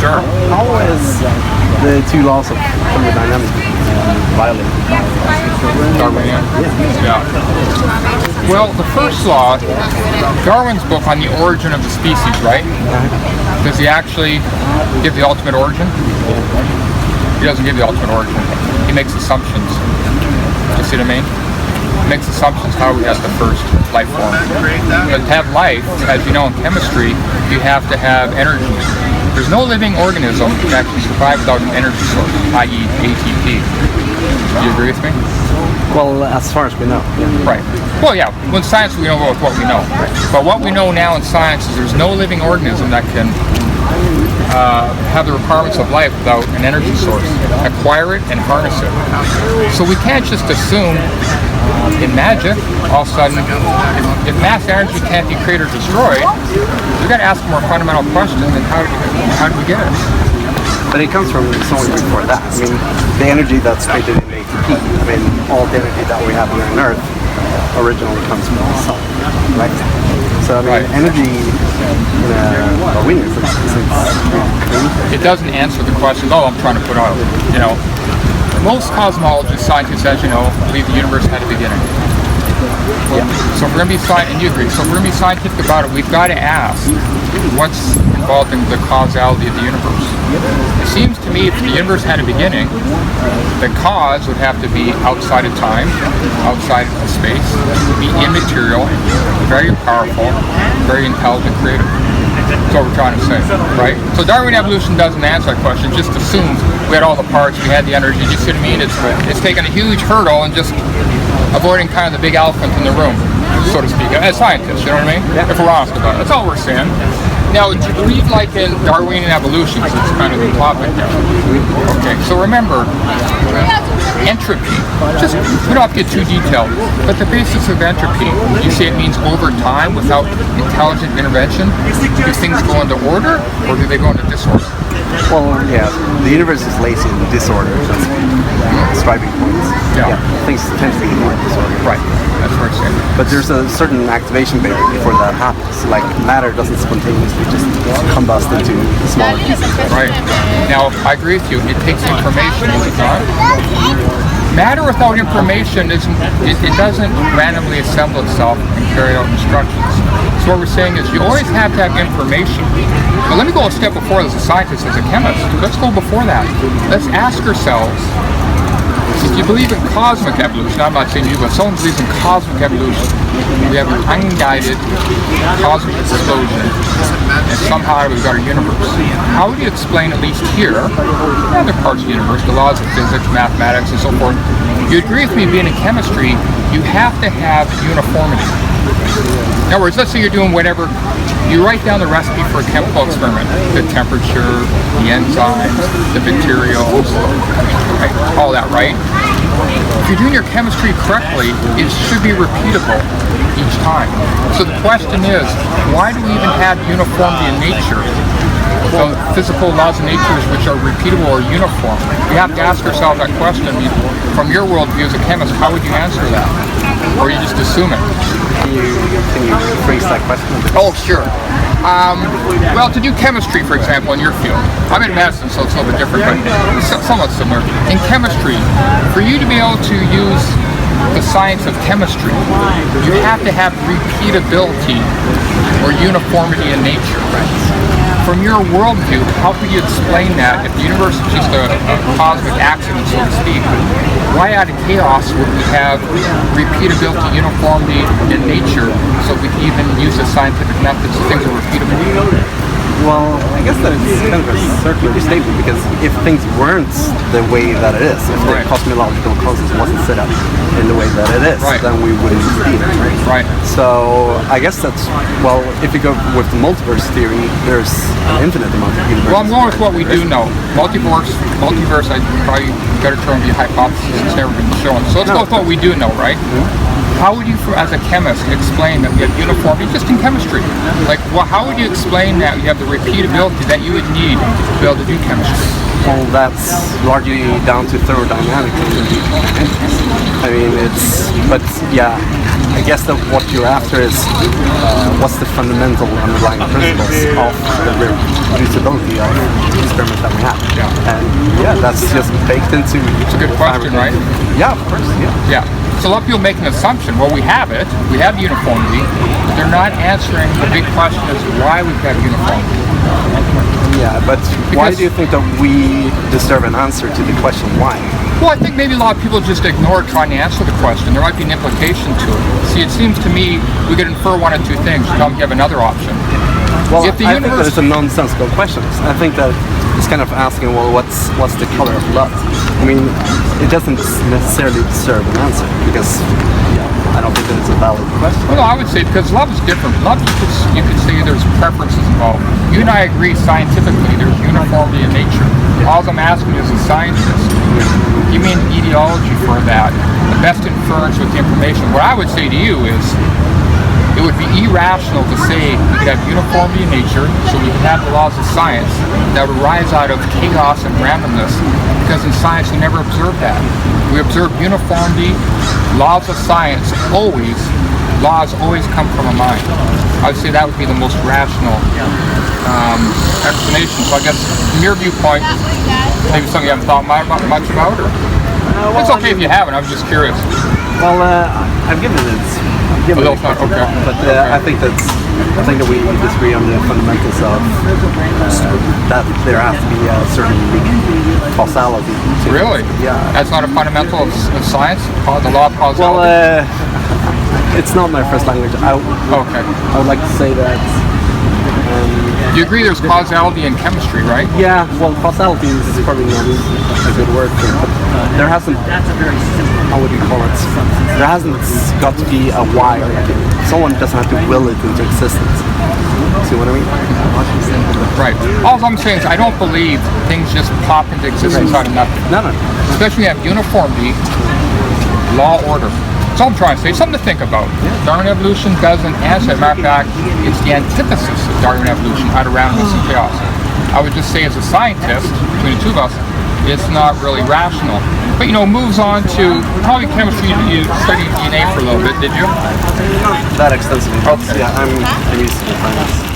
Sure. How is the two laws of thermodynamics violated? Darwinian? Yeah. Well, the first law, Darwin's book on the origin of the species, right? Does he actually give the ultimate origin? He doesn't give the ultimate origin. He makes assumptions. You see what I mean? He makes assumptions how we got the first life form. But to have life, as you know in chemistry, you have to have energy. There's no living organism that can survive without an energy source, i.e. ATP. Do you agree with me? Well, as far as we know. Right. Well, yeah. Well, in science, we don't go with what we know. But what we know now in science is there's no living organism that can have the requirements of life without an energy source. Acquire it and harness it. So we can't just assume in magic, all of a sudden, if mass energy can't be created or destroyed, we've got to ask a more fundamental question than how do we get it? But it comes from so much before that. I mean, the energy that's created in ATP, I mean, all the energy that we have here on Earth originally comes from the sun, right? So, I mean, energy in a Darwinian sense it doesn't answer the question, I'm trying to put out, most cosmologists, scientists, as you know, believe the universe had a beginning. So if we're going to be and you agree, so if we're going to be scientific about it, we've got to ask what's involved in the causality of the universe. It seems to me if the universe had a beginning, the cause would have to be outside of time, outside of space, be immaterial, very powerful, very intelligent, creative. That's what we're trying to say, right? So Darwin evolution doesn't answer that question, just assumes we had all the parts, we had the energy, you see what I mean? It's taken a huge hurdle and just avoiding kind of the big elephant in the room, so to speak, as scientists, you know what I mean? Yeah. If we're honest about it. That's all we're saying. Now, do you believe like in Darwinian evolution, because it's kind of the topic there? Okay, so remember, entropy, just, we don't have to get too detailed, but the basis of entropy, you say it means over time without intelligent intervention, do things go into order or do they go into disorder? Well, yeah, the universe is lazy in disorder, that's striving points. Yeah, things tend to be more disorder. Right, that's what I'm saying. But there's a certain activation period before that happens. Like matter doesn't spontaneously just combust into smaller pieces. Right. Now, I agree with you. It takes information, does it not? Matter without information it doesn't randomly assemble itself and carry out instructions. So what we're saying is you always have to have information. But let me go a step before as a scientist, as a chemist. Let's go before that. Let's ask ourselves, if you believe in cosmic evolution, I'm not saying you, but someone believes in cosmic evolution, we have an unguided cosmic explosion, and somehow we've got our universe. How would you explain, at least here, and other parts of the universe, the laws of physics, mathematics, and so forth? You agree with me, being in chemistry, you have to have uniformity. In other words, let's say you're doing whatever, you write down the recipe for a chemical experiment, the temperature, the enzymes, the materials, right? All that, right? If you're doing your chemistry correctly, it should be repeatable each time. So the question is, why do we even have uniformity in nature? So physical laws of nature which are repeatable or uniform. We have to ask ourselves that question. From your worldview as a chemist, how would you answer that? Or you just assume it? Can you phrase that question? Oh, sure. Well, to do chemistry, for example, in your field, I'm in medicine, so it's a little bit different, but somewhat similar. In chemistry, for you to be able to use the science of chemistry, you have to have repeatability or uniformity in nature. From your worldview, how could you explain that if the universe is just a cosmic accident, so to speak? Why out of chaos would we have repeatability, uniformity in nature so we can even use the scientific methods so things are repeatable? Well, I guess that it's kind of a circular statement because if things weren't the way that it is, if the cosmological process wasn't set up in the way that it is, then we wouldn't be there, right? So I guess that's, well, if you go with the multiverse theory, there's an infinite amount of universes. Well, I'm going with what we do know. Multiverse, I probably better term be hypothesis, it's never been shown. So let's go with what we do know, right? How would you, as a chemist, explain that we have uniformity just in chemistry? Like, how would you explain that you have the repeatability that you would need to be able to do chemistry? Well, that's largely down to thermodynamics. I mean, but yeah, I I guess that what you're after is what's the fundamental underlying principles of the reproducibility of the experiment that we have. And yeah, that's just baked into. It's a good question, right? Yeah, of course. Yeah. So a lot of people make an assumption. Well, we have it. We have uniformity. But they're not answering the big question: is why we've got uniformity. Yeah, but why do you think that we deserve an answer to the question why? Well, I think maybe a lot of people just ignore trying to answer the question. There might be an implication to it. See, it seems to me we could infer one of two things. You have another option. Well, I think that it's a nonsensical question. I think that it's kind of asking, well, what's the color of love? I mean, it doesn't necessarily deserve an answer because I don't think that it's a valid question. Well, I would say because love is different. Love, you could say there's preferences involved. You and I agree scientifically there's uniformity in nature. All I'm asking is a scientist, give me an etiology for that, the best inference with the information. What I would say to you is it would be irrational to say we could have uniformity in nature, so we could have the laws of science that would arise out of chaos and randomness, because in science we never observe that. We observe uniformity, laws of science always, laws always come from a mind. I would say that would be the most rational explanation. So I guess from your viewpoint, maybe something you haven't thought much about, or it's okay if you haven't, I was just curious. Well, I've given it a little thought, okay. But I think that we disagree on the fundamentals of that there has to be a certain causality. Really? Yeah. That's not a fundamental of science? The law of causality? Well, it's not my first language. I would like to say that. You agree there's causality in chemistry, right? Yeah, well, causality is probably not a good word for it, but there hasn't, how would you call it? There hasn't got to be a why. Someone doesn't have to will it into existence. See what I mean? Right. All I'm saying is I don't believe things just pop into existence out of nothing. No. Especially when you have uniformity, law, order. That's all I'm trying to say. Something to think about. Darwin evolution doesn't answer. As a matter of fact, it's the antithesis of Darwin evolution out of randomness and chaos. I would just say as a scientist, between the two of us, it's not really rational. But moves on to probably chemistry. You studied DNA for a little bit, did you? Not that extensively. Okay. Yeah, I'm used to the finance.